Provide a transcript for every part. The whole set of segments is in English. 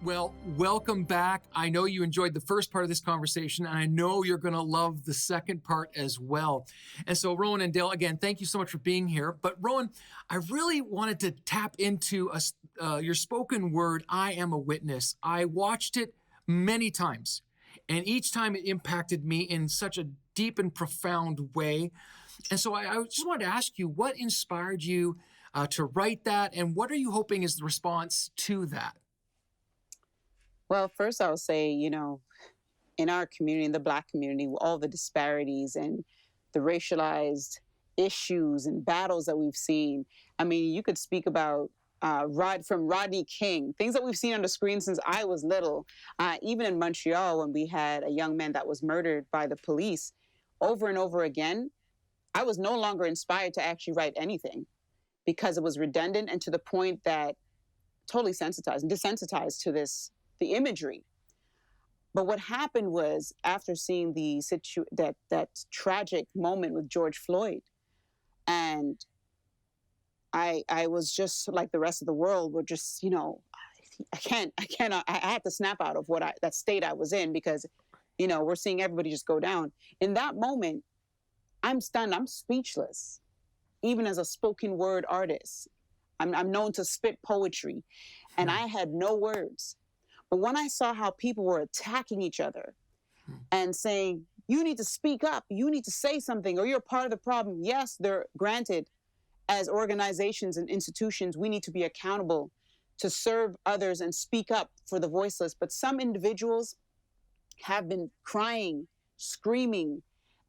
Well, welcome back. I know you enjoyed the first part of this conversation, and I know you're going to love the second part as well. And so, Roen and Dale, again, thank you so much for being here. But Roen, I really wanted to tap into your spoken word, I Am a Witness. I watched it many times, and each time it impacted me in such a deep and profound way. And so I just wanted to ask you, what inspired you to write that, and what are you hoping is the response to that? Well, first I'll say, in our community, in the Black community, all the disparities and the racialized issues and battles that we've seen. I mean, you could speak about from Rodney King, things that we've seen on the screen since I was little. Even in Montreal, when we had a young man that was murdered by the police over and over again, I was no longer inspired to actually write anything because it was redundant and to the point that totally sensitized and desensitized to the imagery. But what happened was, after seeing that tragic moment with George Floyd, and I was just like the rest of the world, were just, I had to snap out of that state I was in, because, we're seeing everybody just go down. In that moment, I'm stunned, I'm speechless, even as a spoken word artist. I'm known to spit poetry, and I had no words. But when I saw how people were attacking each other and saying, you need to speak up, you need to say something, or you're part of the problem. Yes, they're granted, as organizations and institutions, we need to be accountable to serve others and speak up for the voiceless. But some individuals have been crying, screaming,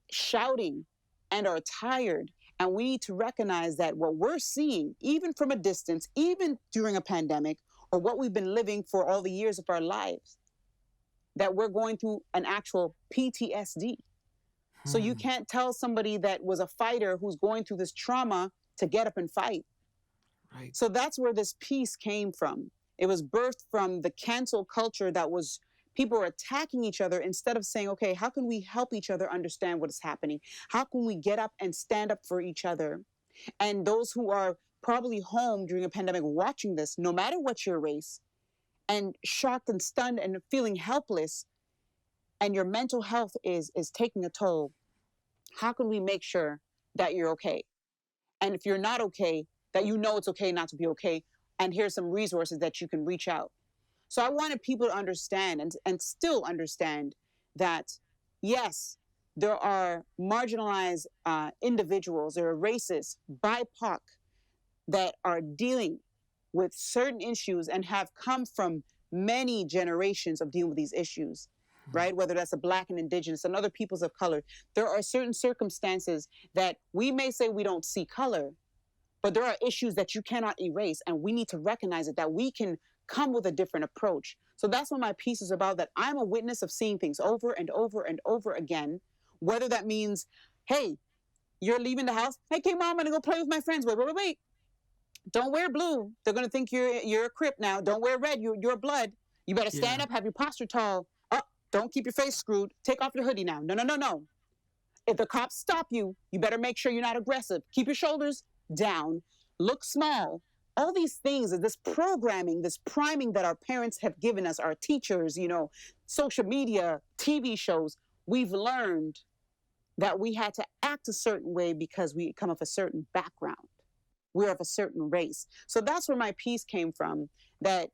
shouting, and are tired. And we need to recognize that what we're seeing, even from a distance, even during a pandemic, or what we've been living for all the years of our lives, that we're going through an actual PTSD. So you can't tell somebody that was a fighter who's going through this trauma to get up and fight. Right. So that's where this piece came from. It was birthed from the cancel culture that was, people were attacking each other instead of saying, okay, how can we help each other understand what is happening? How can we get up and stand up for each other? And those who are probably home during a pandemic watching this, no matter what your race, and shocked and stunned and feeling helpless, and your mental health is taking a toll, how can we make sure that you're okay? And if you're not okay, that it's okay not to be okay, and here's some resources that you can reach out. So I wanted people to understand and still understand that, yes, there are marginalized individuals, there are racists, BIPOC, that are dealing with certain issues and have come from many generations of dealing with these issues, right? Whether that's the Black and Indigenous and other peoples of color. There are certain circumstances that we may say we don't see color, but there are issues that you cannot erase, and we need to recognize it, that we can come with a different approach. So that's what my piece is about, that I'm a witness of seeing things over and over and over again, whether that means, hey, you're leaving the house. Hey, Mom, I'm going to go play with my friends. Wait. Don't wear blue. They're going to think you're a Crip now. Don't wear red. You're blood. You better stand up, have your posture tall. Oh, don't keep your face screwed. Take off your hoodie now. No. If the cops stop you, you better make sure you're not aggressive. Keep your shoulders down. Look small. All these things, this programming, this priming that our parents have given us, our teachers, social media, TV shows, we've learned that we had to act a certain way because we come of a certain background. We're of a certain race. So that's where my piece came from, that,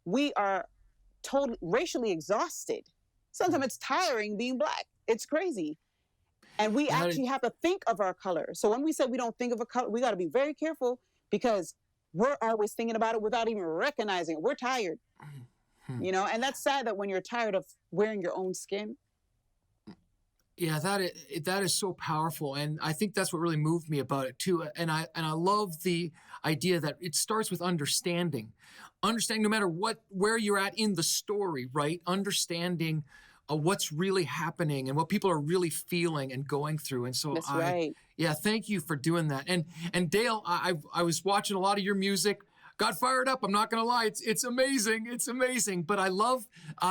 we are totally racially exhausted. Sometimes it's tiring being Black. It's crazy. And we actually have to think of our color. So when we say we don't think of a color, we got to be very careful, because we're always thinking about it without even recognizing it. We're tired, and that's sad that when you're tired of wearing your own skin. Yeah, that is so powerful, and I think that's what really moved me about it too. And I love the idea that it starts with understanding no matter where you're at in the story, right? Understanding what's really happening and what people are really feeling and going through. And so that's right. Yeah, thank you for doing that. And Dale, I was watching a lot of your music. Got fired up. I'm not going to lie. It's amazing. It's amazing. But I love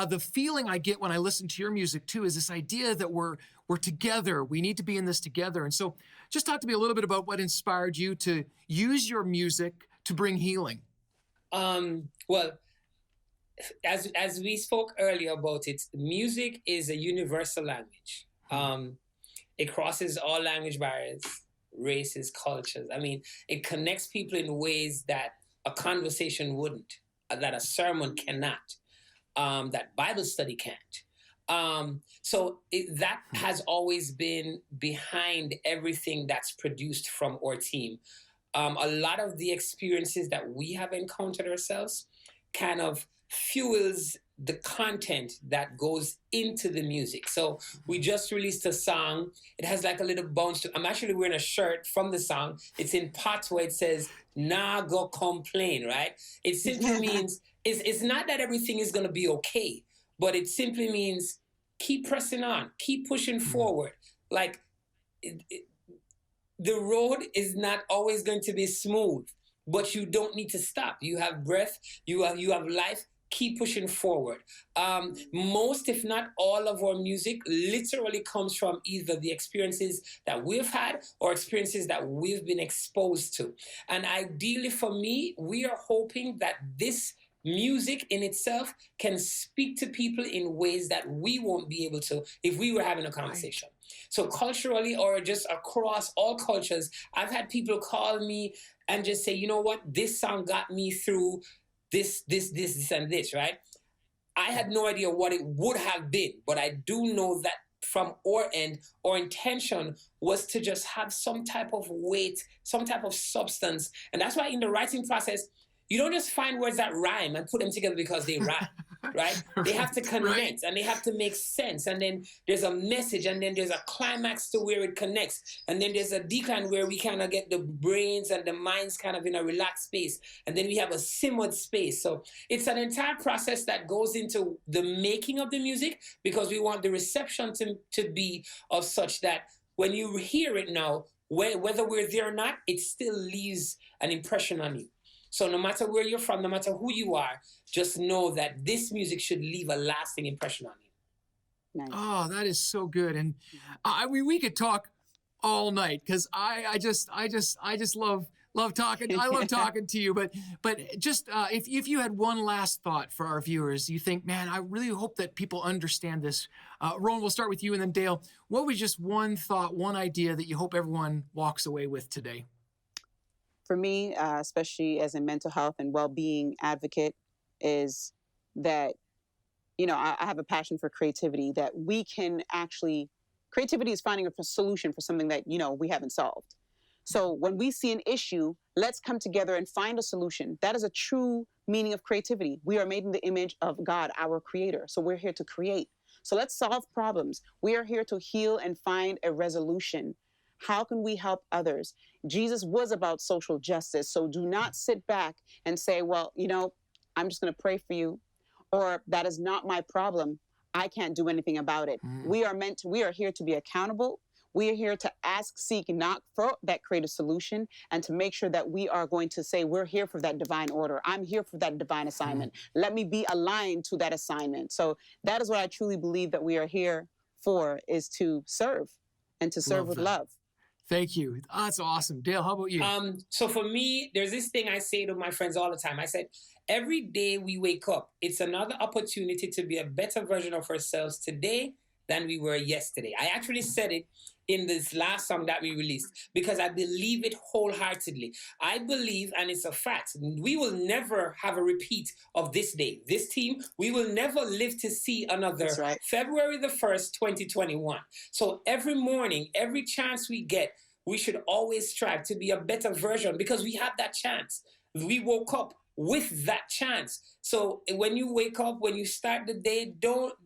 the feeling I get when I listen to your music too, is this idea that we're together. We need to be in this together. And so just talk to me a little bit about what inspired you to use your music to bring healing. Well, as we spoke earlier about it, music is a universal language. It crosses all language barriers, races, cultures. I mean, it connects people in ways that a conversation wouldn't, that a sermon cannot, that Bible study can't. That has always been behind everything that's produced from our team. A lot of the experiences that we have encountered ourselves kind of fuels the content that goes into the music. So we just released a song. It has like a little bounce to. I'm actually wearing a shirt from the song. It's in parts where it says "Nah go complain," right? It simply means it's not that everything is gonna be okay, but it simply means keep pressing on, keep pushing forward. Like the road is not always going to be smooth, but you don't need to stop. You have breath, you have life. Keep pushing forward. Most, if not all, of our music literally comes from either the experiences that we've had or experiences that we've been exposed to. And ideally for me, we are hoping that this music in itself can speak to people in ways that we won't be able to if we were having a conversation. So culturally, or just across all cultures, I've had people call me and just say, you know what, this song got me through this, and this, right? I had no idea what it would have been, but I do know that from our end, our intention was to just have some type of weight, some type of substance. And that's why in the writing process, you don't just find words that rhyme and put them together because they rhyme, right? They have to connect and they have to make sense. And then there's a message and then there's a climax to where it connects. And then there's a decline where we kind of get the brains and the minds kind of in a relaxed space. And then we have a simmered space. So it's an entire process that goes into the making of the music because we want the reception to be of such that when you hear it now, whether we're there or not, it still leaves an impression on you. So no matter where you're from, no matter who you are, just know that this music should leave a lasting impression on you. Nice. Oh, that is so good. And we could talk all night because I just love talking. I love talking to you. But just if you had one last thought for our viewers, you think, man, I really hope that people understand this. Roen, we'll start with you and then Dale. What was just one thought, one idea that you hope everyone walks away with today? For me, especially as a mental health and well-being advocate, is that, I have a passion for creativity, that we can actually, creativity is finding a solution for something that, we haven't solved. So when we see an issue, let's come together and find a solution. That is a true meaning of creativity. We are made in the image of God, our creator. So we're here to create. So let's solve problems. We are here to heal and find a resolution. How can we help others? Jesus was about social justice. So do not sit back and say, well, I'm just going to pray for you, or that is not my problem. I can't do anything about it. We are here to be accountable. We are here to ask, seek, knock for that creative solution, and to make sure that we are going to say, we're here for that divine order. I'm here for that divine assignment. Let me be aligned to that assignment. So that is what I truly believe that we are here for, is to serve and to serve with love. Thank you. Oh, that's awesome. Dale, how about you? So for me, there's this thing I say to my friends all the time. I said, every day we wake up, it's another opportunity to be a better version of ourselves today than we were yesterday. I actually said it in this last song that we released because I believe it wholeheartedly. I believe, and it's a fact, we will never have a repeat of this day. This team, we will never live to see another February the 1st, 2021. So every morning, every chance we get, we should always strive to be a better version because we have that chance. We woke up with that chance. So when you wake up, when you start the day, don't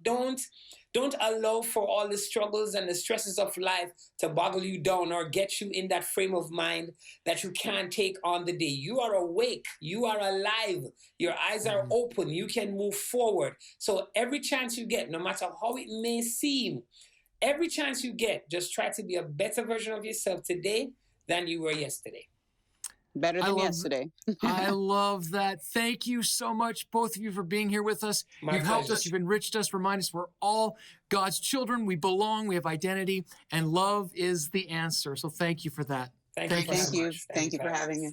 allow for all the struggles and the stresses of life to boggle you down or get you in that frame of mind that you can't take on the day. You are awake. You are alive. Your eyes are open. You can move forward. So every chance you get, no matter how it may seem, every chance you get, just try to be a better version of yourself today than you were yesterday. Better than yesterday. I love that. Thank you so much, both of you, for being here with us. You've helped us. You've enriched us. Remind us we're all God's children. We belong. We have identity. And love is the answer. So thank you for that. Thank you. Thank you for having me.